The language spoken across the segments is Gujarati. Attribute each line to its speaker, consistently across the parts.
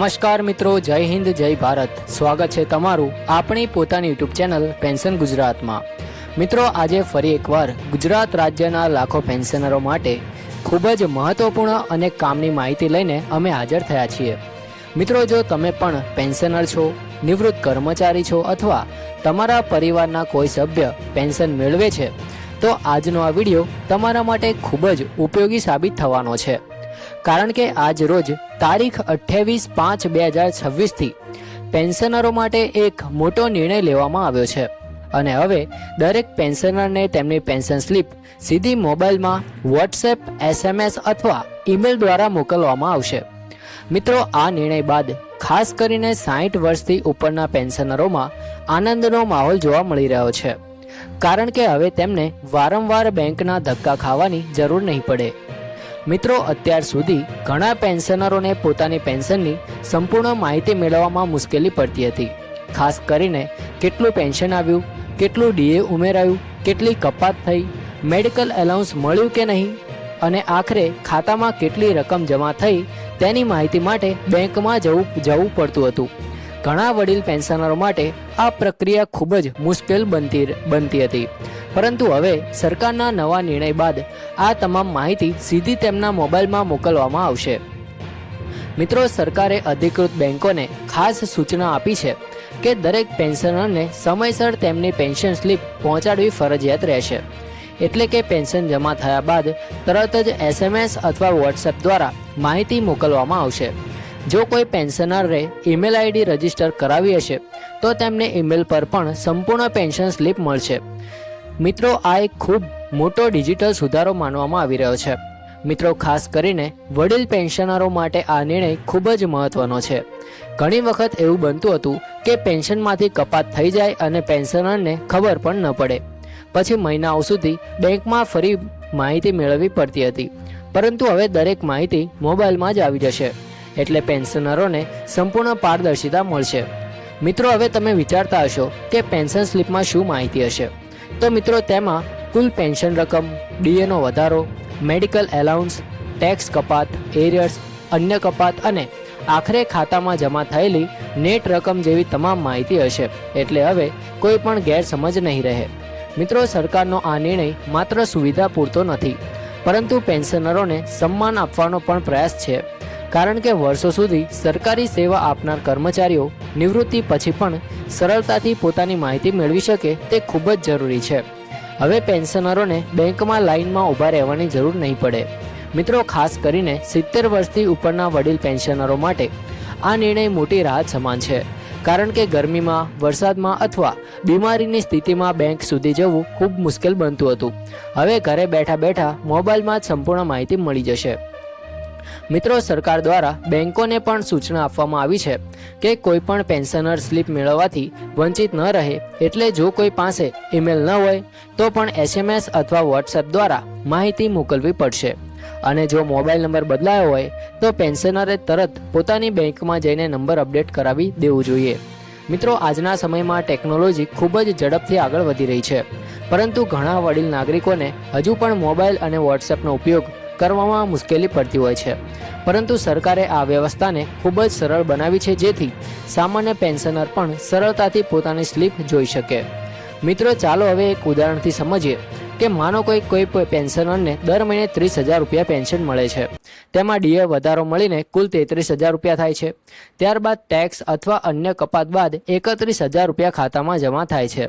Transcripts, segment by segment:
Speaker 1: નમસ્કાર મિત્રો, જય હિન્દ, જય ભારત. સ્વાગત છે તમારું આપણી પોતાની યુટ્યુબ ચેનલ પેન્શન ગુજરાતમાં. મિત્રો, આજે ફરી એકવાર ગુજરાત રાજ્યના લાખો પેન્શનરો માટે ખૂબ જ મહત્વપૂર્ણ અને કામની માહિતી લઈને અમે હાજર થયા છીએ. મિત્રો, જો તમે પણ પેન્શનર છો, નિવૃત્ત કર્મચારી છો અથવા તમારા પરિવારના કોઈ સભ્ય પેન્શન મેળવે છે તો આજનો આ વિડીયો તમારા માટે ખૂબ જ ઉપયોગી સાબિત થવાનો છે. કારણ કે આજ રોજ તારીખ 28/5/2026 પેન્શનરો માટે એક મોટો નિર્ણય લેવામાં આવ્યો છે અને હવે દરેક પેન્શનરને તેમની પેન્શન સ્લીપ સીધી મોબાઈલમાં વોટ્સએપ, SMS અથવા ઈમેલ દ્વારા મોકલવામાં આવશે. મિત્રો, આ નિર્ણય બાદ ખાસ કરીને 60 વર્ષથી ઉપરના પેન્શનરોમાં આનંદનો માહોલ જોવા મળી રહ્યો છે. કારણ કે હવે તેમને વારંવાર બેંકના ધક્કા ખાવાની જરૂર નહીં પડે. મિત્રો, અત્યાર સુધી ઘણા પેન્શનરોને પોતાની પેન્શનની સંપૂર્ણ માહિતી મેળવવામાં મુશ્કેલી પડતી હતી. ખાસ કરીને કેટલું પેન્શન આવ્યું, કેટલું DA ઉમેરાયું, કેટલી કપાત થઈ, મેડિકલ એલાઉન્સ મળ્યું કે નહીં અને આખરે ખાતામાં કેટલી રકમ જમા થઈ તેની માહિતી માટે બેંકમાં જવું પડતું હતું. ઘણા વડીલ પેન્શનરો માટે આ પ્રક્રિયા ખૂબ જ મુશ્કેલ બનતી હતી. પરંતુ હવે સરકારના નવા નિર્ણય બાદ આ તમામ માહિતી સીધી તેમના મોબાઈલમાં મોકલવામાં આવશે. મિત્રો, સરકારે અધિકૃત બેંકોને ખાસ સૂચના આપી છે કે દરેક પેન્શનરને સમયસર તેમની પેન્શન સ્લીપ પહોંચાડવી ફરજિયાત રહેશે. એટલે કે પેન્શન જમા થયા બાદ તરત જ SMS અથવા વોટ્સએપ દ્વારા માહિતી મોકલવામાં આવશે. જો કોઈ પેન્શનરે ઈમેલ ID રજીસ્ટર કરાવી હશે તો તેમને ઈમેલ પર પણ સંપૂર્ણ પેન્શન સ્લીપ મળશે. મિત્રો, આ એક ખૂબ મોટો ડિજિટલ સુધારો માનવામાં આવી રહ્યો છે. મિત્રો, ખાસ કરીને વડીલ પેન્શનરો માટે આ નિર્ણય ખૂબ જ મહત્વનો છે. ઘણી વખત એવું બનતું હતું કે પેન્શનમાંથી કપાત થઈ જાય અને પેન્શનરને ખબર પણ ન પડે. પછી મહિનાઓ સુધી બેંકમાં ફરી માહિતી મેળવવી પડતી હતી. પરંતુ હવે દરેક માહિતી મોબાઈલમાં જ આવી જશે, એટલે પેન્શનરોને સંપૂર્ણ પારદર્શિતા મળશે. મિત્રો, હવે તમે વિચારતા હશો કે પેન્શન સ્લીપમાં શું માહિતી હશે? તો મિત્રો, તેમાં કુલ પેન્શન રકમ, DAનો વધારો, મેડિકલ એલાઉન્સ, ટેક્સ કપાત, એરિયર્સ, અન્ય કપાત અને આખરે ખાતામાં જમા થયેલી નેટ રકમ જેવી તમામ માહિતી હશે. એટલે હવે કોઈ પણ ગેરસમજ નહીં રહે. મિત્રો, સરકારનો આ નિર્ણય માત્ર સુવિધા પૂરતો નથી, પરંતુ પેન્શનરોને સન્માન આપવાનો પણ પ્રયાસ છે. કારણ કે વર્ષો સુધી સરકારી સેવા આપનાર કર્મચારીઓ નિવૃત્તિ પછી પણ સરળતાથી પોતાની માહિતી મેળવી શકે તે ખૂબ જ જરૂરી છે. હવે પેન્શનરોને બેંકમાં લાઇનમાં ઊભા રહેવાની જરૂર નહીં પડે. મિત્રો, ખાસ કરીને 70 વર્ષથી ઉપરના વડીલ પેન્શનરો માટે આ નિર્ણય મોટી રાહત સમાન છે. કારણ કે ગરમીમાં, વરસાદમાં અથવા બીમારીની સ્થિતિમાં બેંક સુધી જવું ખૂબ મુશ્કેલ બનતું હતું. હવે ઘરે બેઠા બેઠા મોબાઈલમાં જ સંપૂર્ણ માહિતી મળી જશે. મિત્રો, સરકાર દ્વારા બેંકોને પણ સૂચના આપવામાં આવી છે કે કોઈ પણ પેન્શનર સ્લીપ મેળવવાથી વંચિત ન રહે. એટલે જો કોઈ પાસે ઈમેલ ન હોય તો પણ SMS અથવા વોટ્સએપ દ્વારા માહિતી મોકલવી પડશે. અને જો મોબાઈલ નંબર બદલાયો હોય તો પેન્શનરે તરત પોતાની બેંકમાં જઈને નંબર અપડેટ કરાવી દેવું જોઈએ. મિત્રો, આજના સમયમાં ટેકનોલોજી ખૂબ જ ઝડપથી આગળ વધી રહી છે, પરંતુ ઘણા વડીલ નાગરિકોને હજુ પણ મોબાઈલ અને વોટ્સએપનો ઉપયોગ કરવામાં મુશ્કેલી પડતી હોય છે. પરંતુ સરકારે આ વ્યવસ્થાને ખૂબ જ સરળ બનાવી છે, જેથી સામાન્ય પેન્શનર પણ સરળતાથી પોતાની સ્લીપ જોઈ શકે. મિત્રો, ચાલો હવે એક ઉદાહરણથી સમજીએ કે માનો કોઈ પેન્શનરને દર મહિને 30,000 રૂપિયા પેન્શન મળે છે. તેમાં DA વધારો મળીને કુલ 33,000 રૂપિયા થાય છે. ત્યારબાદ ટેક્સ અથવા અન્ય કપાત બાદ 31,000 રૂપિયા ખાતામાં જમા થાય છે.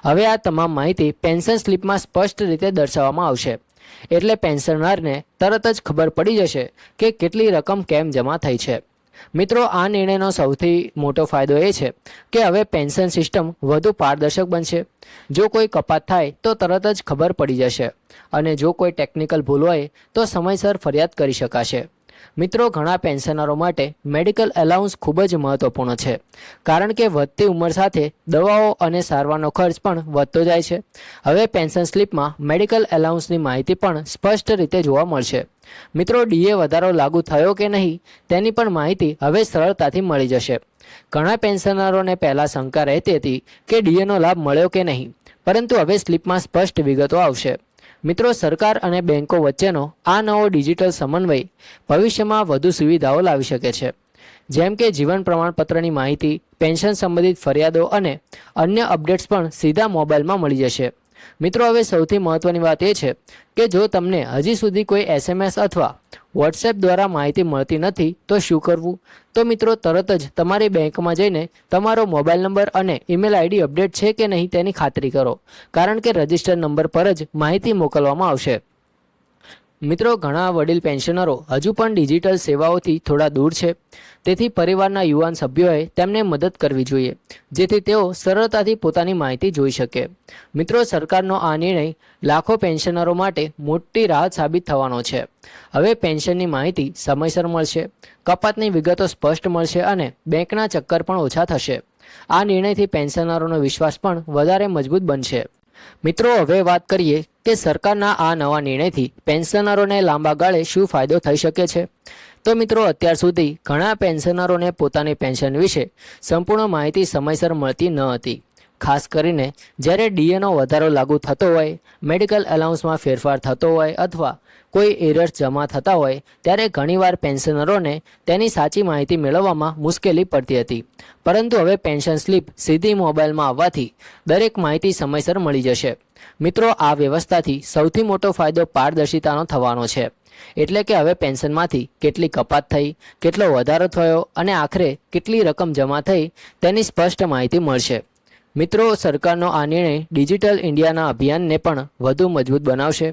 Speaker 1: હવે આ તમામ માહિતી પેન્શન સ્લીપમાં સ્પષ્ટ રીતે દર્શાવવામાં આવશે. એટલે પેન્શનરને તરત જ ખબર પડી જશે કે કેટલી રકમ કેમ જમા થઈ છે. મિત્રો, આ નિર્ણયનો સૌથી મોટો ફાયદો એ છે કે હવે પેન્શન સિસ્ટમ વધુ પારદર્શક બનશે. જો કોઈ કપાત થાય તો તરત જ ખબર પડી જશે અને જો કોઈ ટેકનિકલ ભૂલ હોય તો સમયસર ફરિયાદ કરી શકાશે. મિત્રો, ઘણા પેન્શનરો માટે મેડિકલ એલાઉન્સ ખૂબ જ મહત્વપૂર્ણ છે. કારણ કે વધતી ઉંમર સાથે દવાઓ અને સારવારનો ખર્ચ પણ વધતો જાય છે. હવે પેન્શન સ્લીપમાં મેડિકલ એલાઉન્સની માહિતી પણ સ્પષ્ટ રીતે જોવા મળશે. મિત્રો, DA વધારો લાગુ થયો કે નહીં તેની પણ માહિતી હવે સરળતાથી મળી જશે. ઘણા પેન્શનરોને પહેલાં શંકા રહેતી હતી કે DAનો લાભ મળ્યો કે નહીં, પરંતુ હવે સ્લીપમાં સ્પષ્ટ વિગતો આવશે. મિત્રો, સરકાર અને બેંકો વચ્ચેનો આ નવો ડિજિટલ સમન્વય ભવિષ્યમાં વધુ સુવિધાઓ લાવી શકે છે. જેમ કે જીવન પ્રમાણપત્રની માહિતી, પેન્શન સંબંધિત ફરિયાદો અને અન્ય અપડેટ્સ પણ સીધા મોબાઈલમાં મળી જશે. મિત્રો, હવે સૌથી મહત્વની વાત એ છે કે જો તમને હજી સુધી કોઈ SMS અથવા વોટ્સએપ દ્વારા માહિતી મળતી નથી તો શું કરવું? તો મિત્રો, તરત જ તમારી બેંકમાં જઈને તમારો મોબાઈલ નંબર અને ઈમેલ આઈડી અપડેટ છે કે નહીં તેની ખાતરી કરો, કારણ કે રજિસ્ટર્ડ નંબર પર જ માહિતી મોકલવામાં આવશે. મિત્રો, ઘણા વડીલ પેન્શનરો હજુ પણ ડિજિટલ સેવાઓથી થોડા દૂર છે, તેથી પરિવારના યુવાન સભ્યોએ તેમને મદદ કરવી જોઈએ, જેથી તેઓ સરળતાથી પોતાની માહિતી જોઈ શકે. મિત્રો, સરકારનો આ નિર્ણય લાખો પેન્શનરો માટે મોટી રાહત સાબિત થવાનો છે. હવે પેન્શનની માહિતી સમયસર મળશે, કપાતની વિગતો સ્પષ્ટ મળશે અને બેંકના ચક્કર પણ ઓછા થશે. આ નિર્ણયથી પેન્શનરોનો વિશ્વાસ પણ વધારે મજબૂત બનશે. મિત્રો, હવે વાત કરીએ કે સરકારના આ નવા નિર્ણયથી પેન્શનરોને લાંબા ગાળે શું ફાયદો થઈ શકે છે. તો મિત્રો, અત્યાર સુધી ઘણા પેન્શનરોને પોતાની પેન્શન વિશે સંપૂર્ણ માહિતી સમયસર મળતી ન હતી. ખાસ કરીને જ્યારે ડીએનો વધારો લાગુ થતો હોય, મેડિકલ એલાઉન્સમાં ફેરફાર થતો હોય અથવા કોઈ એરર્સ જમા થતા હોય, ત્યારે ઘણીવાર પેન્શનરોને તેની સાચી માહિતી મેળવવામાં મુશ્કેલી પડતી હતી. પરંતુ હવે પેન્શન સ્લીપ સીધી મોબાઈલમાં આવવાથી દરેક માહિતી સમયસર મળી જશે. મિત્રો, આ વ્યવસ્થાથી સૌથી મોટો ફાયદો પારદર્શિતાનો થવાનો છે. એટલે કે હવે પેન્શનમાંથી કેટલી કપાત થઈ, કેટલો વધારો થયો અને આખરે કેટલી રકમ જમા થઈ તેની સ્પષ્ટ માહિતી મળશે. મિત્રો, સરકારનો આ નિર્ણય ડિજિટલ ઇન્ડિયાના અભિયાનને પણ વધુ મજબૂત બનાવશે,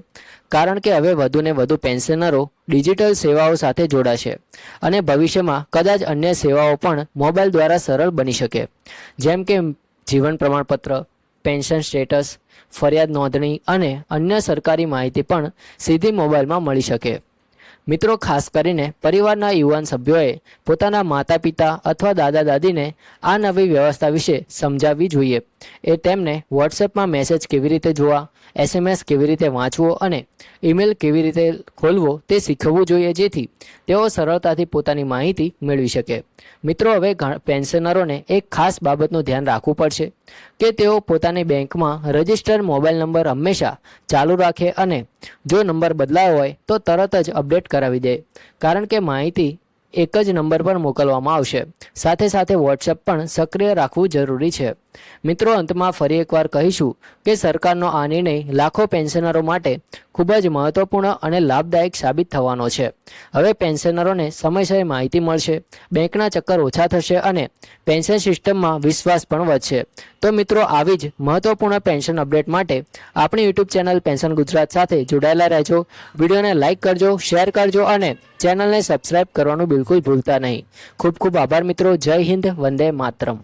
Speaker 1: કારણ કે હવે વધુને વધુ પેન્શનરો ડિજિટલ સેવાઓ સાથે જોડાશે અને ભવિષ્યમાં કદાચ અન્ય સેવાઓ પણ મોબાઈલ દ્વારા સરળ બની શકે, જેમ કે જીવન પ્રમાણપત્ર, પેન્શન સ્ટેટસ, ફરિયાદ નોંધણી અને અન્ય સરકારી માહિતી પણ સીધી મોબાઈલમાં મળી શકે. મિત્રો, ખાસ કરીને પરિવારના યુવાન સભ્યોએ પોતાના માતા પિતા અથવા દાદા દાદીને આ નવી વ્યવસ્થા વિશે સમજાવવી જોઈએ. એ તેમને વોટ્સએપમાં મેસેજ કેવી રીતે જોવા, SMS કેવી રીતે વાંચવો અને ઈમેલ કેવી રીતે ખોલવો તે શીખવવું જોઈએ, જેથી તેઓ સરળતાથી પોતાની માહિતી મેળવી શકે. મિત્રો, હવે પેન્શનરોને એક ખાસ બાબતનું ધ્યાન રાખવું પડશે કે તેઓ પોતાની બેંકમાં રજિસ્ટર્ડ મોબાઈલ નંબર હંમેશા ચાલુ રાખે અને જો નંબર બદલાયો હોય તો તરત જ અપડેટ કરાવી દે, કારણ કે માહિતી એક જ નંબર પર મોકલવામાં આવશે. સાથે સાથે વોટ્સએપ પણ સક્રિય રાખવું જરૂરી છે. મિત્રો, અંતમાં ફરી એકવાર કહીશું કે સરકારનો આ નિર્ણય લાખો પેન્શનરો માટે ખૂબ જ મહત્વપૂર્ણ અને લાભદાયક સાબિત થવાનો છે. હવે પેન્શનરોને સમયસર માહિતી મળશે, બેંકના ચક્કર ઓછા થશે અને પેન્શન સિસ્ટમમાં વિશ્વાસ પણ વધશે. તો મિત્રો, આવી જ મહત્વપૂર્ણ પેન્શન અપડેટ માટે આપણી યુટ્યુબ ચેનલ પેન્શન ગુજરાત સાથે જોડાયેલા રહેજો. વિડીયોને લાઇક કરજો, શેર કરજો અને ચેનલને સબસ્ક્રાઇબ કરવાનું બિલકુલ ભૂલતા નહીં. ખૂબ ખૂબ આભાર મિત્રો. જય હિન્દ, વંદે માતરમ.